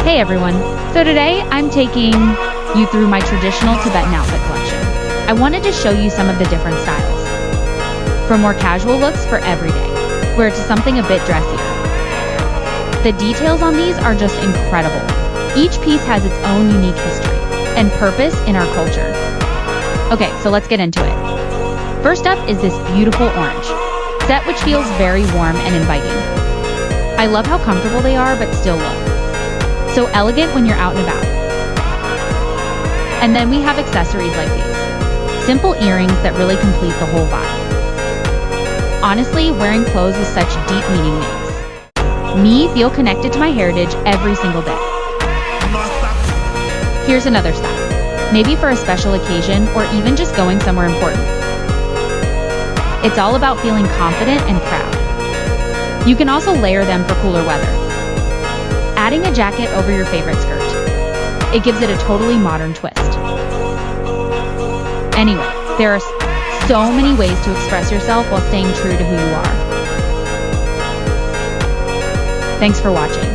Hey everyone! So today I'm taking you through my traditional Tibetan outfit collection. I wanted to show you some of the different styles. From more casual looks for everyday, where to something a bit dressier. The details on these are just incredible. Each piece has its own unique history and purpose in our culture. Okay, so let's get into it. First up is this beautiful orange set, which feels very warm and inviting. I love how comfortable they are, but still look so elegant when you're out and about. And then we have accessories like these. Simple earrings that really complete the whole vibe. Honestly, wearing clothes with such deep meaning makes me feel connected to my heritage every single day. Here's another style, maybe for a special occasion or even just going somewhere important. It's all about feeling confident and proud. You can also layer them for cooler weather. Adding a jacket over your favorite skirt. It gives it a totally modern twist. Anyway, there are so many ways to express yourself while staying true to who you are. Thanks for watching.